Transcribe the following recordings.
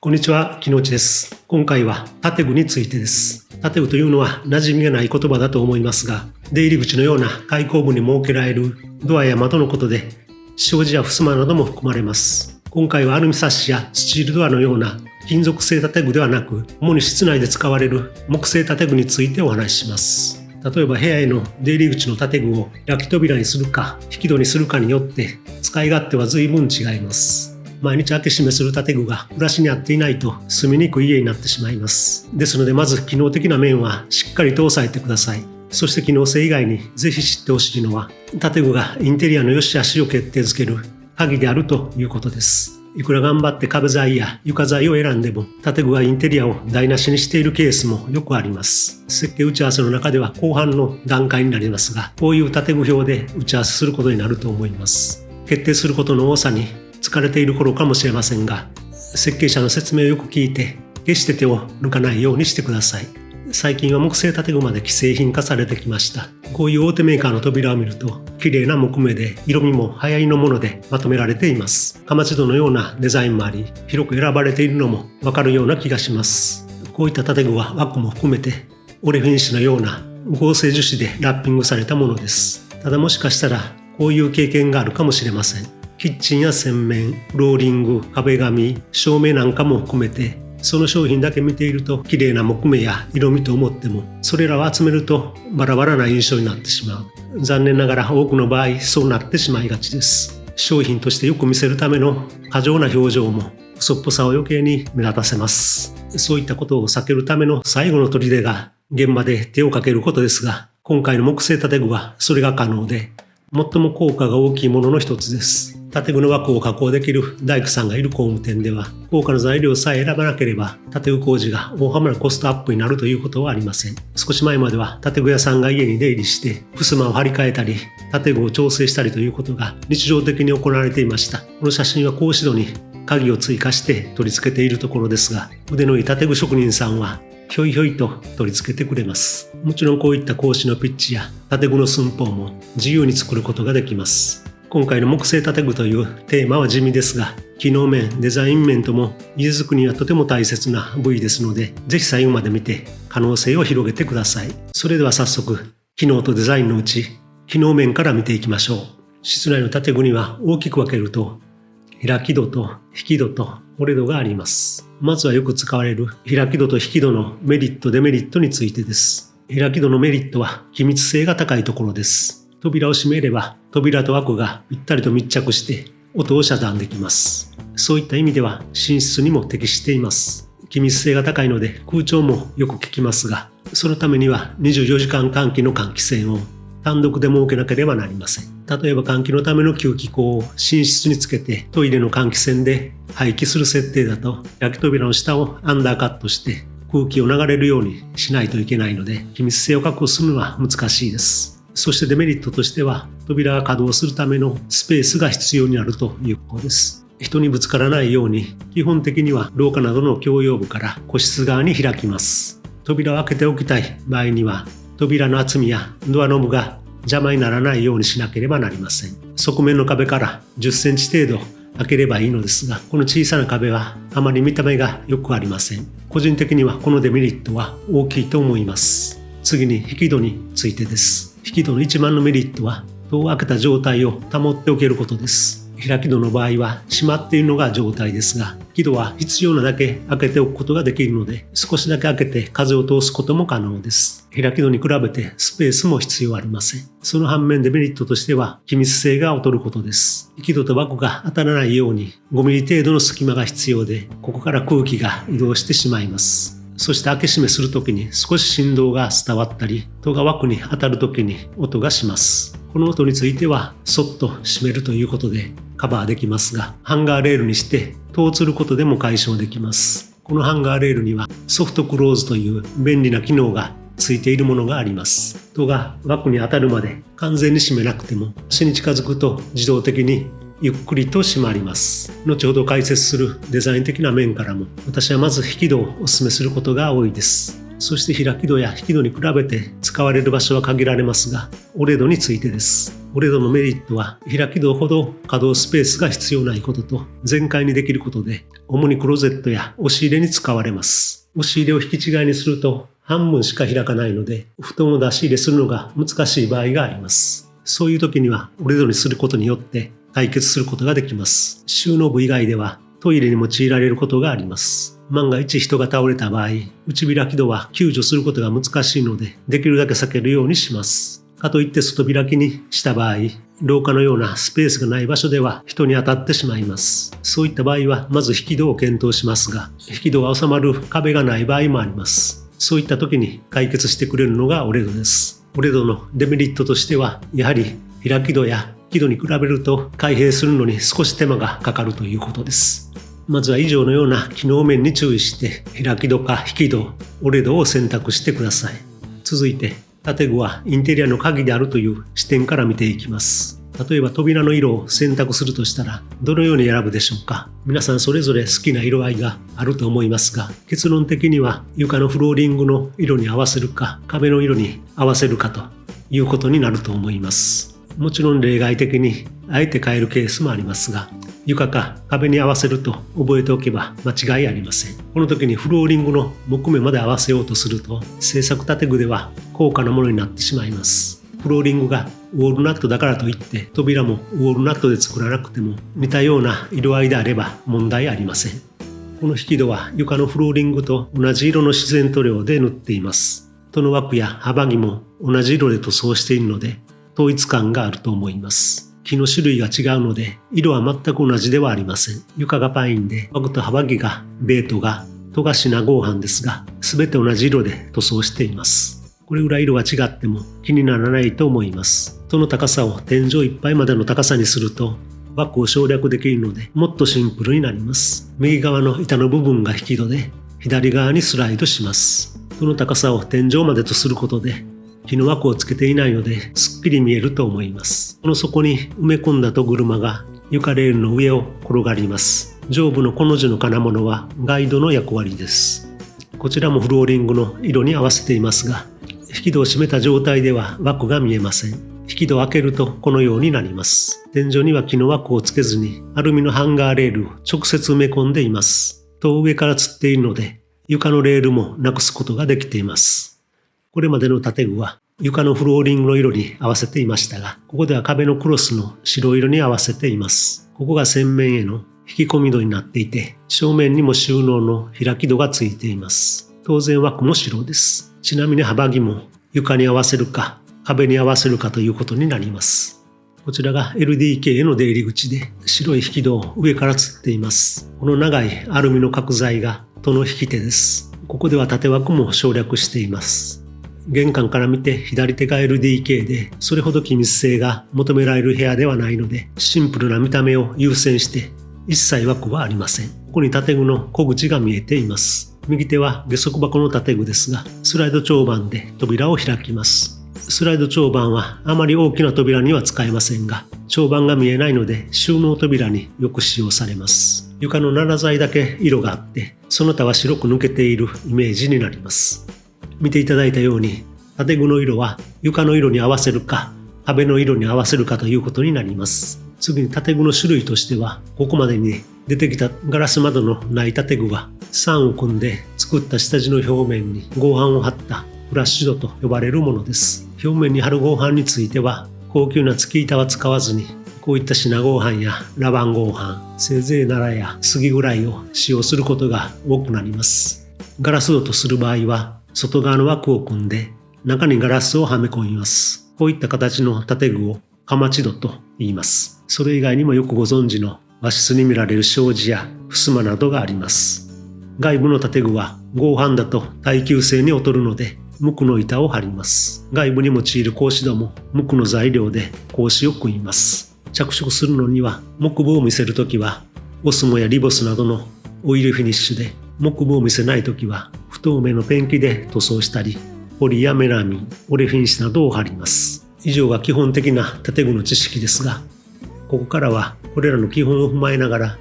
こんにちは、木之内です。今回は建具についてです。建具というのは馴染みがない言葉だと思いますが、出入り口のような開口部に設けられるドアや窓のことで、障子や襖なども含まれます。今回はアルミサッシやスチールドアのような金属製建具ではなく、主に室内で使われる木製建具についてお話しします。例えば部屋への出入り口の建具を開き扉にするか引き戸にするかによって使い勝手は随分違います。毎日開け閉めする建具が暮らしに合っていないと住みにくい家になってしまいます。ですのでまず機能的な面はしっかりと押さえてください。そして機能性以外にぜひ知ってほしいのは、建具がインテリアの良し悪しを決定づける鍵であるということです。いくら頑張って壁材や床材を選んでも建具がインテリアを台無しにしているケースもよくあります。設計打ち合わせの中では後半の段階になりますが、こういう建具表で打ち合わせすることになると思います。決定することの多さに疲れている頃かもしれませんが、設計者の説明をよく聞いて決して手を抜かないようにしてください。最近は木製建具まで既製品化されてきました。こういう大手メーカーの扉を見ると綺麗な木目で色味も流行りのものでまとめられています。かまち戸のようなデザインもあり、広く選ばれているのもわかるような気がします。こういった建具は枠も含めてオレフィニッシュのような合成樹脂でラッピングされたものです。ただもしかしたらこういう経験があるかもしれません。キッチンや洗面、フローリング、壁紙、照明なんかも含めて、その商品だけ見ていると綺麗な木目や色味と思っても、それらを集めるとバラバラな印象になってしまう。残念ながら多くの場合そうなってしまいがちです。商品としてよく見せるための過剰な表情も嘘っぽさを余計に目立たせます。そういったことを避けるための最後の砦が現場で手をかけることですが、今回の木製建具はそれが可能で、最も効果が大きいものの一つです。建具の枠を加工できる大工さんがいる工務店では、高価な材料さえ選ばなければ建具工事が大幅なコストアップになるということはありません。少し前までは建具屋さんが家に出入りして襖を張り替えたり建具を調整したりということが日常的に行われていました。この写真は格子戸に鍵を追加して取り付けているところですが、腕のいい建具職人さんはひょいひょいと取り付けてくれます。もちろんこういった格子のピッチや建具の寸法も自由に作ることができます。今回の木製建具というテーマは地味ですが、機能面、デザイン面とも家づくりにはとても大切な部位ですので、ぜひ最後まで見て可能性を広げてください。それでは早速、機能とデザインのうち機能面から見ていきましょう。室内の建具には大きく分けると開き戸と引き戸と折れ戸があります。まずはよく使われる開き戸と引き戸のメリットデメリットについてです。開き戸のメリットは気密性が高いところです。扉を閉めれば扉と枠がぴったりと密着して音を遮断できます。そういった意味では寝室にも適しています。気密性が高いので空調もよく効きますが、そのためには24時間換気の換気扇を単独で設けなければなりません。例えば換気のための吸気口を寝室につけてトイレの換気扇で排気する設定だと、開き扉の下をアンダーカットして空気を流れるようにしないといけないので、気密性を確保するのは難しいです。そしてデメリットとしては、扉が稼働するためのスペースが必要になるということです。人にぶつからないように、基本的には廊下などの共用部から個室側に開きます。扉を開けておきたい場合には、扉の厚みやドアノブが邪魔にならないようにしなければなりません。側面の壁から10センチ程度開ければいいのですが、この小さな壁はあまり見た目が良くありません。個人的にはこのデメリットは大きいと思います。次に引き戸についてです。引き戸の一番のメリットは戸を開けた状態を保っておけることです。開き戸の場合は閉まっているのが状態ですが、引き戸は必要なだけ開けておくことができるので、少しだけ開けて風を通すことも可能です。開き戸に比べてスペースも必要ありません。その反面デメリットとしては気密性が劣ることです。引き戸と枠が当たらないように5ミリ程度の隙間が必要で、ここから空気が移動してしまいます。そして開け閉めするときに少し振動が伝わったり、戸が枠に当たるときに音がします。この音についてはそっと閉めるということでカバーできますが、ハンガーレールにして戸を吊ることでも解消できます。このハンガーレールにはソフトクローズという便利な機能がついているものがあります。戸が枠に当たるまで完全に閉めなくても、足に近づくと自動的にゆっくりと閉まります。後ほど解説するデザイン的な面からも、私はまず引き戸をお勧めすることが多いです。そして開き戸や引き戸に比べて使われる場所は限られますが、折れ戸についてです。折れ戸のメリットは開き戸ほど可動スペースが必要ないことと全開にできることで、主にクローゼットや押し入れに使われます。押し入れを引き違いにすると半分しか開かないので、布団を出し入れするのが難しい場合があります。そういう時には折れ戸にすることによって解決することができます。収納部以外ではトイレに用いられることがあります。万が一人が倒れた場合、内開き戸は救助することが難しいので、できるだけ避けるようにします。かといって外開きにした場合、廊下のようなスペースがない場所では人に当たってしまいます。そういった場合はまず引き戸を検討しますが、引き戸が収まる壁がない場合もあります。そういった時に解決してくれるのが折れ戸です。折れ戸のデメリットとしては、やはり開き戸や引き戸に比べると開閉するのに少し手間がかかるということです。まずは以上のような機能面に注意して、開き戸か引き戸、折れ戸を選択してください。続いて、建具はインテリアの鍵であるという視点から見ていきます。例えば扉の色を選択するとしたら、どのように選ぶでしょうか。皆さんそれぞれ好きな色合いがあると思いますが、結論的には床のフローリングの色に合わせるか、壁の色に合わせるかということになると思います。もちろん例外的にあえて変えるケースもありますが、床か壁に合わせると覚えておけば間違いありません。この時にフローリングの木目まで合わせようとすると、製作建具では高価なものになってしまいます。フローリングがウォールナットだからといって扉もウォールナットで作らなくても似たような色合いであれば問題ありません。この引き戸は床のフローリングと同じ色の自然塗料で塗っています。戸の枠や幅木も同じ色で塗装しているので統一感があると思います。木の種類が違うので色は全く同じではありません。床がパインで枠と幅木がベートが戸がシナ合板ですが、全て同じ色で塗装しています。これぐらい色が違っても気にならないと思います。戸の高さを天井いっぱいまでの高さにすると枠を省略できるのでもっとシンプルになります。右側の板の部分が引き戸で左側にスライドします。戸の高さを天井までとすることで木の枠をつけていないのですっきり見えると思います。この底に埋め込んだ戸車が床レールの上を転がります。上部のこの字の金物はガイドの役割です。こちらもフローリングの色に合わせていますが、引き戸を閉めた状態では枠が見えません。引き戸を開けるとこのようになります。天井には木の枠をつけずにアルミのハンガーレールを直接埋め込んでいます。戸を上から吊っているので床のレールもなくすことができています。これまでの建具は床のフローリングの色に合わせていましたが、ここでは壁のクロスの白色に合わせています。ここが洗面への引き込み戸になっていて、正面にも収納の開き戸がついています。当然枠も白です。ちなみに幅木も床に合わせるか壁に合わせるかということになります。こちらが LDK への出入り口で白い引き戸を上から吊っています。この長いアルミの角材が戸の引き手です。ここでは縦枠も省略しています。玄関から見て左手が LDK でそれほど気密性が求められる部屋ではないのでシンプルな見た目を優先して一切枠はありません。ここに建具の小口が見えています。右手は下足箱の建具ですが、スライド長板で扉を開きます。スライド長板はあまり大きな扉には使えませんが、長板が見えないので収納扉によく使用されます。床の7材だけ色があって、その他は白く抜けているイメージになります。見ていただいたように、建具の色は床の色に合わせるか、壁の色に合わせるかということになります。次に建具の種類としては、ここまでに出てきたガラス窓のない建具は、3を組んで作った下地の表面に合板を貼ったフラッシュ戸と呼ばれるものです。表面に貼る合板については、高級な付き板は使わずに、こういったシナ合板やラバン合板、せいぜい奈良や杉ぐらいを使用することが多くなります。ガラス戸とする場合は、外側の枠を組んで、中にガラスをはめ込みます。こういった形の建具をかまち戸と言います。それ以外にもよくご存知の和室に見られる障子や襖などがあります。外部の建具は合板だと耐久性に劣るので無垢の板を張ります。外部に用いる格子戸も無垢の材料で格子を組みます。着色するのには木部を見せるときはオスモやリボスなどのオイルフィニッシュで、木部を見せないときは不透明のペンキで塗装したり、ポリやメラミン、オレフィン紙などを貼ります。以上が基本的な建具の知識ですが、ここからはこれらの基本を踏まえながら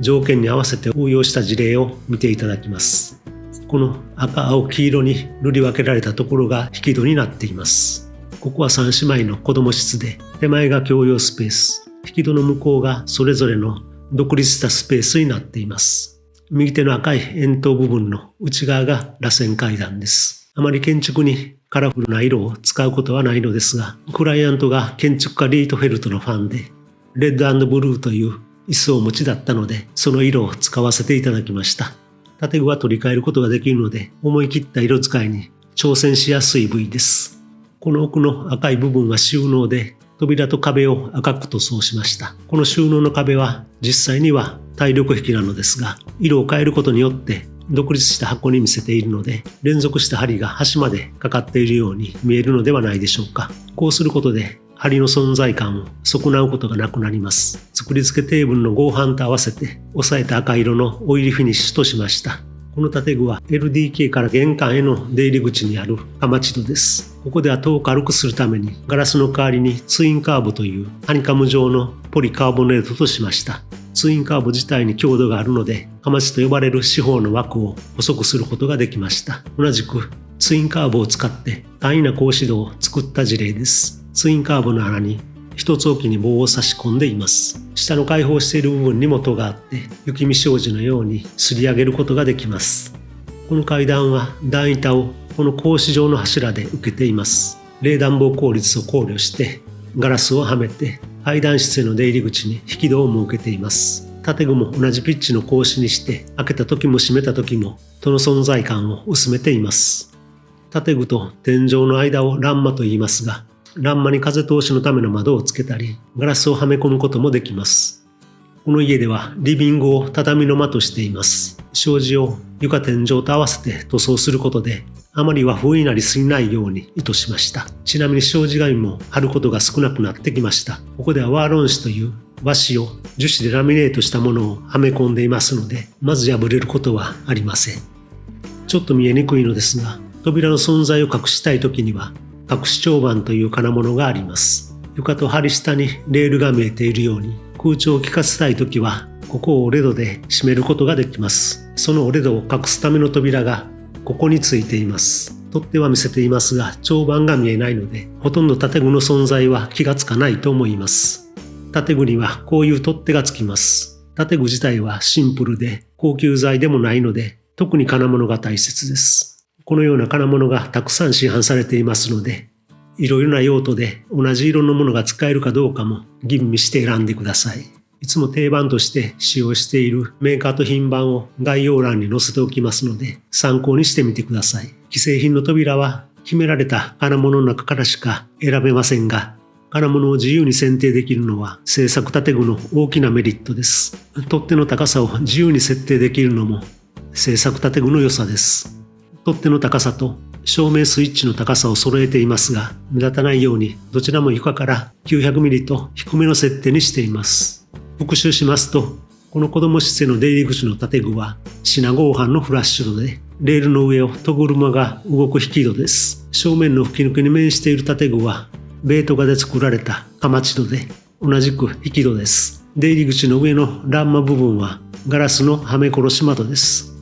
条件に合わせて応用した事例を見ていただきます。この赤、青、黄色に塗り分けられたところが引き戸になっています。ここは3姉妹の子供室で、手前が共用スペース、引き戸の向こうがそれぞれの独立したスペースになっています。右手の赤い円筒部分の内側が螺旋階段です。あまり建築にカラフルな色を使うことはないのですが、クライアントが建築家リートフェルトのファンで、レッド&ブルーという椅子をお持ちだったので、その色を使わせていただきました。建具は取り替えることができるので、思い切った色使いに挑戦しやすい部位です。この奥の赤い部分は収納で、扉と壁を赤く塗装しました。この収納の壁は実際には耐力壁なのですが、色を変えることによって独立した箱に見せているので、連続した針が端までかかっているように見えるのではないでしょうか。こうすることで針の存在感を損なうことがなくなります。作り付けテーブルの合板と合わせて抑えた赤色のオイルフィニッシュとしました。この建具は LDK から玄関への出入り口にあるかまち戸です。ここでは戸を軽くするためにガラスの代わりにツインカーボというハニカム状のポリカーボネートとしました。ツインカーボ自体に強度があるので、かまちと呼ばれる四方の枠を細くすることができました。同じくツインカーボを使って簡易な格子戸を作った事例です。ツインカーボの穴に一つ置きに棒を差し込んでいます。下の開放している部分にも戸があって、雪見障子のように擦り上げることができます。この階段は段板をこの格子状の柱で受けています。冷暖房効率を考慮してガラスをはめて階段室への出入り口に引き戸を設けています。建具も同じピッチの格子にして開けた時も閉めた時も戸の存在感を薄めています。建具と天井の間を欄間と言いますが、欄間に風通しのための窓をつけたり、ガラスをはめ込むこともできます。この家ではリビングを畳の間としています。障子を床天井と合わせて塗装することで、あまり和風になりすぎないように意図しました。ちなみに障子紙も貼ることが少なくなってきました。ここではワーロン紙という和紙を樹脂でラミネートしたものをはめ込んでいますので、まず破れることはありません。ちょっと見えにくいのですが、扉の存在を隠したいときには、隠し長板という金物があります。床と梁下にレールが見えているように、空調を効かせたいときは、ここをオレドで閉めることができます。そのオレドを隠すための扉がここについています。取っ手は見せていますが、長板が見えないので、ほとんど建具の存在は気がつかないと思います。建具にはこういう取っ手がつきます。建具自体はシンプルで高級材でもないので、特に金物が大切です。このような金物がたくさん市販されていますので、いろいろな用途で同じ色のものが使えるかどうかも吟味して選んでください。いつも定番として使用しているメーカーと品番を概要欄に載せておきますので、参考にしてみてください。既製品の扉は決められた金物の中からしか選べませんが、金物を自由に選定できるのは製作建具の大きなメリットです。取っ手の高さを自由に設定できるのも製作建具の良さです。取っ手の高さと照明スイッチの高さを揃えていますが、目立たないようにどちらも床から 900mm と低めの設定にしています。復習しますと、この子供室への出入り口の建具は品合板のフラッシュ戸で、レールの上を戸車が動く引き戸です。正面の吹き抜けに面している建具はベート画で作られたかまち戸で、同じく引き戸です。出入り口の上の欄間部分はガラスのはめ殺し窓です。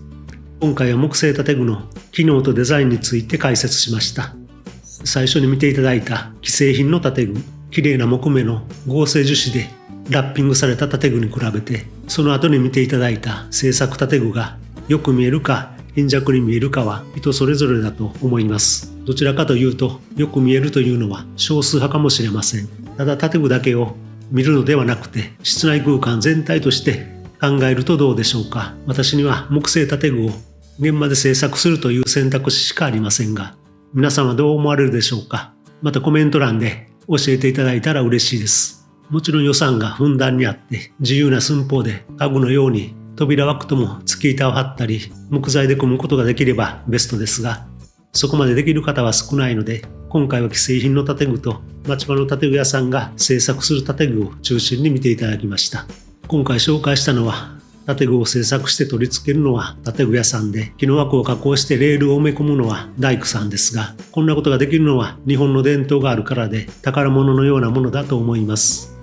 今回は木製建具の機能とデザインについて解説しました。最初に見ていただいた既製品の建具、綺麗な木目の合成樹脂でラッピングされた建具に比べて、その後に見ていただいた製作建具がよく見えるか貧弱に見えるかは人それぞれだと思います。どちらかというと、よく見えるというのは少数派かもしれません。ただ建具だけを見るのではなくて、室内空間全体として考えるとどうでしょうか。私には木製建具を現場で制作するという選択肢しかありませんが、皆さんはどう思われるでしょうか。またコメント欄で教えていただいたら嬉しいです。もちろん予算がふんだんにあって自由な寸法で家具のように扉枠とも付き板を張ったり木材で組むことができればベストですが、そこまでできる方は少ないので、今回は既製品の建具と町場の建具屋さんが製作する建具を中心に見ていただきました。今回紹介したのは、建具を製作して取り付けるのは建具屋さんで、木の枠を加工してレールを埋め込むのは大工さんですが、こんなことができるのは日本の伝統があるからで、宝物のようなものだと思います。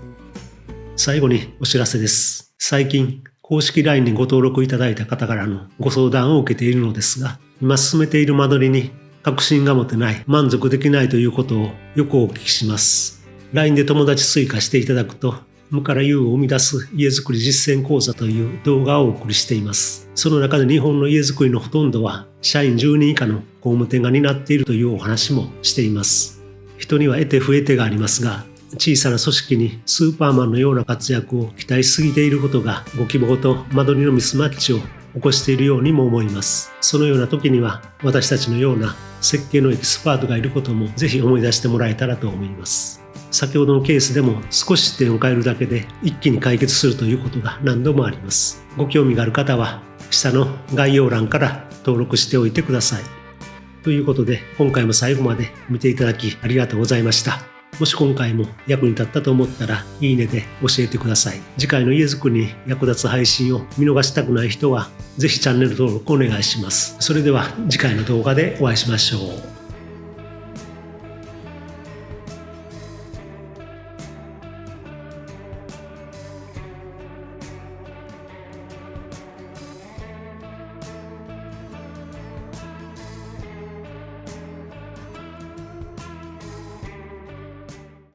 最後にお知らせです。最近公式 LINE にご登録いただいた方からのご相談を受けているのですが、今進めている間取りに確信が持てない、満足できないということをよくお聞きします。LINE で友達追加していただくと、無から有を生み出す家づくり実践講座という動画をお送りしています。その中で日本の家づくりのほとんどは社員10人以下の工務店が担っているというお話もしています。人には得手不得手がありますが、小さな組織にスーパーマンのような活躍を期待しすぎていることがご希望と間取りのミスマッチを起こしているようにも思います。そのような時には私たちのような設計のエキスパートがいることもぜひ思い出してもらえたらと思います。先ほどのケースでも少し視点を変えるだけで一気に解決するということが何度もあります。ご興味がある方は下の概要欄から登録しておいてください。ということで今回も最後まで見ていただきありがとうございました。もし今回も役に立ったと思ったらいいねで教えてください。次回の家づくりに役立つ配信を見逃したくない人はぜひチャンネル登録お願いします。それでは次回の動画でお会いしましょう。